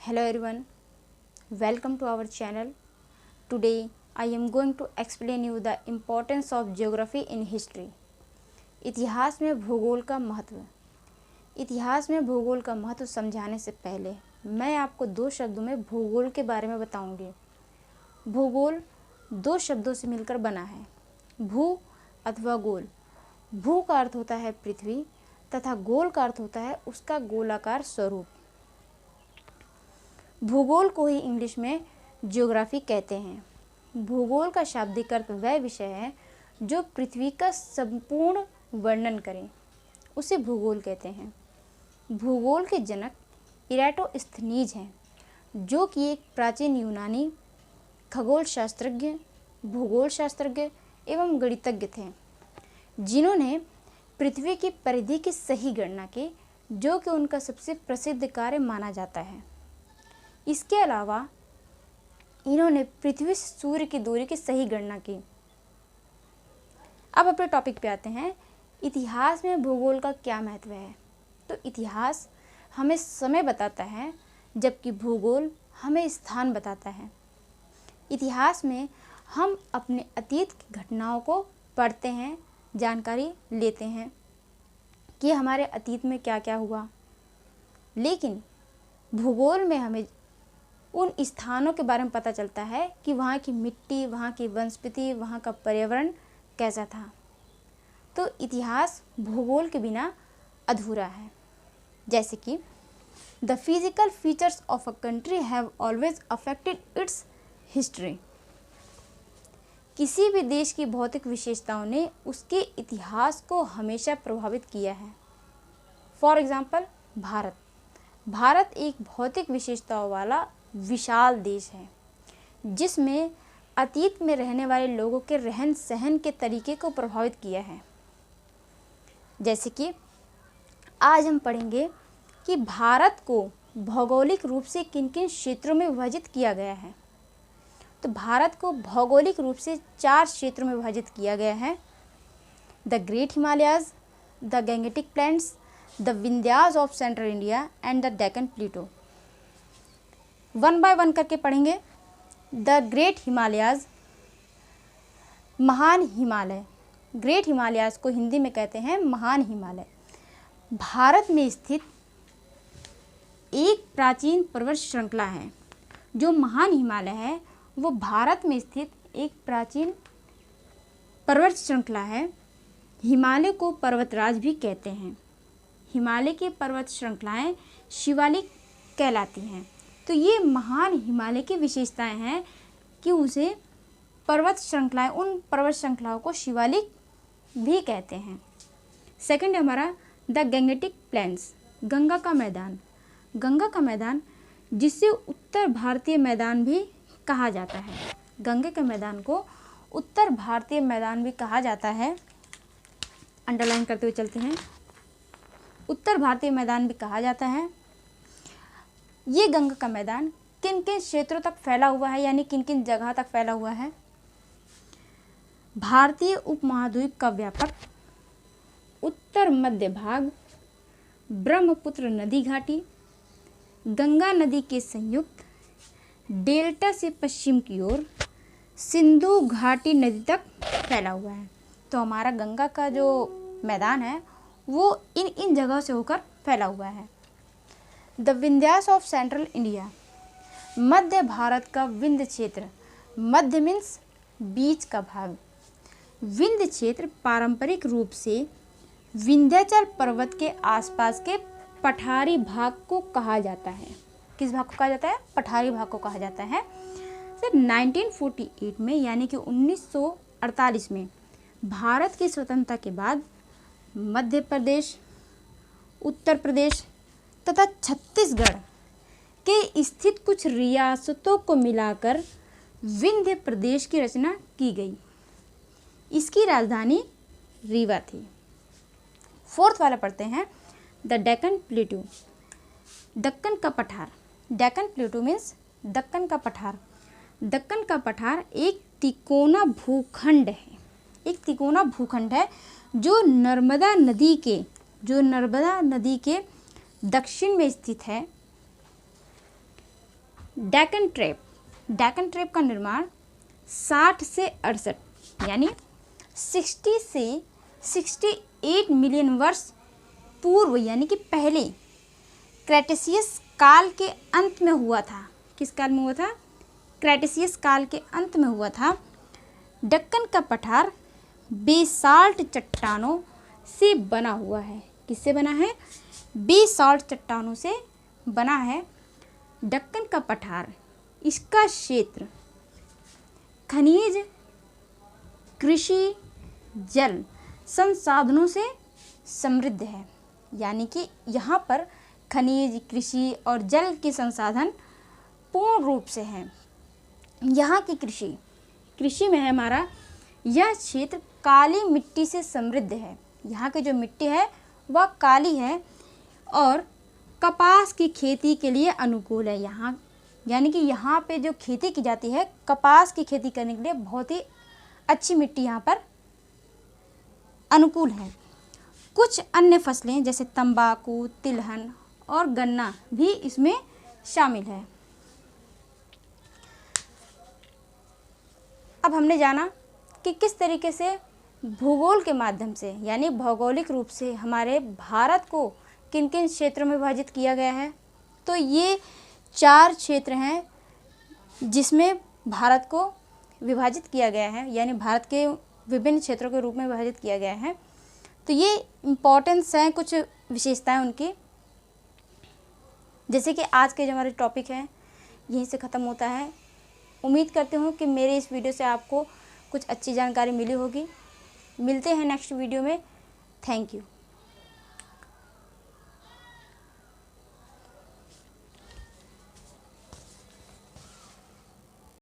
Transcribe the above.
Hello everyone, welcome to our channel. Today I am going to explain you the importance of geography in history. इतिहास में भूगोल का महत्व। इतिहास में भूगोल का महत्व समझाने से पहले मैं आपको दो शब्दों में भूगोल के बारे में बताऊंगी। भूगोल दो शब्दों से मिलकर बना है, भू अथवा गोल। भू का अर्थ होता है पृथ्वी तथा गोल का अर्थ होता है उसका गोलाकार स्वरूप। भूगोल को ही इंग्लिश में ज्योग्राफी कहते हैं। भूगोल का शाब्दिक अर्थ वह विषय है जो पृथ्वी का संपूर्ण वर्णन करे, उसे भूगोल कहते हैं। भूगोल के जनक इराटोस्थनीज हैं, जो कि एक प्राचीन यूनानी खगोल शास्त्रज्ञ, भूगोल शास्त्रज्ञ एवं गणितज्ञ थे, जिन्होंने पृथ्वी की परिधि की सही गणना की, जो कि उनका सबसे प्रसिद्ध कार्य माना जाता है। इसके अलावा इन्होंने पृथ्वी से सूर्य की दूरी की सही गणना की। अब अपने टॉपिक पे आते हैं, इतिहास में भूगोल का क्या महत्व है। तो इतिहास हमें समय बताता है, जबकि भूगोल हमें स्थान बताता है। इतिहास में हम अपने अतीत की घटनाओं को पढ़ते हैं, जानकारी लेते हैं कि हमारे अतीत में क्या क्या हुआ, लेकिन भूगोल में हमें उन स्थानों के बारे में पता चलता है कि वहाँ की मिट्टी, वहाँ की वनस्पति, वहाँ का पर्यावरण कैसा था। तो इतिहास भूगोल के बिना अधूरा है। जैसे कि the physical features of a country have always affected it's history. किसी भी देश की भौतिक विशेषताओं ने उसके इतिहास को हमेशा प्रभावित किया है। फॉर एग्जाम्पल भारत एक भौतिक विशेषताओं वाला विशाल देश है, जिसमें अतीत में रहने वाले लोगों के रहन सहन के तरीके को प्रभावित किया है। जैसे कि आज हम पढ़ेंगे कि भारत को भौगोलिक रूप से किन किन क्षेत्रों में विभाजित किया गया है। तो भारत को भौगोलिक रूप से 4 क्षेत्रों में विभाजित किया गया है: the great Himalayas, the Gangetic plains, the Vindhyas of central India and the Deccan plateau. One by one करके पढ़ेंगे। द ग्रेट हिमालयाज, महान हिमालय। ग्रेट हिमालयाज को हिंदी में कहते हैं महान हिमालय। भारत में स्थित एक प्राचीन पर्वत श्रृंखला है। जो महान हिमालय है वो भारत में स्थित एक प्राचीन पर्वत श्रृंखला है। हिमालय को पर्वतराज भी कहते हैं। हिमालय की पर्वत श्रृंखलाएं शिवालिक कहलाती हैं। तो ये महान हिमालय की विशेषताएं हैं कि उसे पर्वत श्रृंखलाएं, उन पर्वत श्रृंखलाओं को शिवालिक भी कहते हैं। सेकंड हमारा द गैंगेटिक प्लेन्स, गंगा का मैदान। गंगा का मैदान, जिसे उत्तर भारतीय मैदान भी कहा जाता है। गंगा के मैदान को उत्तर भारतीय मैदान भी कहा जाता है। अंडरलाइन करते हुए चलते हैं, उत्तर भारतीय मैदान भी कहा जाता है। ये गंगा का मैदान किन किन क्षेत्रों तक फैला हुआ है, यानी किन किन जगह तक फैला हुआ है। भारतीय उपमहाद्वीप का व्यापक उत्तर मध्य भाग, ब्रह्मपुत्र नदी घाटी, गंगा नदी के संयुक्त डेल्टा से पश्चिम की ओर सिंधु घाटी नदी तक फैला हुआ है। तो हमारा गंगा का जो मैदान है वो इन जगहों से होकर फैला हुआ है। The Vindhyas of central India, मध्य भारत का विंध्य क्षेत्र। मध्य मीन्स बीच का भाग। विंध्य क्षेत्र पारंपरिक रूप से विंध्याचल पर्वत के आसपास के पठारी भाग को कहा जाता है। किस भाग को कहा जाता है? पठारी भाग को कहा जाता है। फिर 1948 में, यानी कि 1948 में भारत की स्वतंत्रता के बाद मध्य प्रदेश, उत्तर प्रदेश तथा छत्तीसगढ़ के स्थित कुछ रियासतों को मिलाकर विंध्य प्रदेश की रचना की गई। इसकी राजधानी रीवा थी। फोर्थ वाला पढ़ते हैं, द डेक्कन प्लेटू, दक्कन का पठार। डेक्कन प्लेटू मीन्स दक्कन का पठार। दक्कन का पठार एक तिकोना भूखंड है। एक तिकोना भूखंड है जो नर्मदा नदी के दक्षिण में स्थित है। डेक्कन ट्रैप का निर्माण 60 से 68 यानी 60 से 68 मिलियन वर्ष पूर्व यानी कि पहले क्रेटेशियस काल के अंत में हुआ था। किस काल में हुआ था? क्रेटेशियस काल के अंत में हुआ था। दक्कन का पठार बेसाल्ट चट्टानों से बना हुआ है। किससे बना है? बेसाल्ट चट्टानों से बना है दक्कन का पठार। इसका क्षेत्र खनिज, कृषि, जल संसाधनों से समृद्ध है। यानी कि यहाँ पर खनिज, कृषि और जल के संसाधन पूर्ण रूप से हैं। यहाँ की कृषि में है हमारा यह क्षेत्र काली मिट्टी से समृद्ध है। यहाँ की जो मिट्टी है वह काली है और कपास की खेती के लिए अनुकूल है। यहाँ यानी कि यहाँ पे जो खेती की जाती है कपास की खेती करने के लिए बहुत ही अच्छी मिट्टी यहाँ पर अनुकूल है। कुछ अन्य फसलें जैसे तंबाकू, तिलहन और गन्ना भी इसमें शामिल है। अब हमने जाना कि किस तरीके से भूगोल के माध्यम से यानी भौगोलिक रूप से हमारे भारत को किन किन क्षेत्रों में विभाजित किया गया है। तो ये 4 क्षेत्र हैं जिसमें भारत को विभाजित किया गया है, यानी भारत के विभिन्न क्षेत्रों के रूप में विभाजित किया गया है। तो ये इम्पोर्टेंस हैं, कुछ विशेषताएं उनकी। जैसे कि आज के जो हमारे टॉपिक हैं यहीं से ख़त्म होता है। उम्मीद करती हूँ कि मेरे इस वीडियो से आपको कुछ अच्छी जानकारी मिली होगी। मिलते हैं नेक्स्ट वीडियो में। Thank you.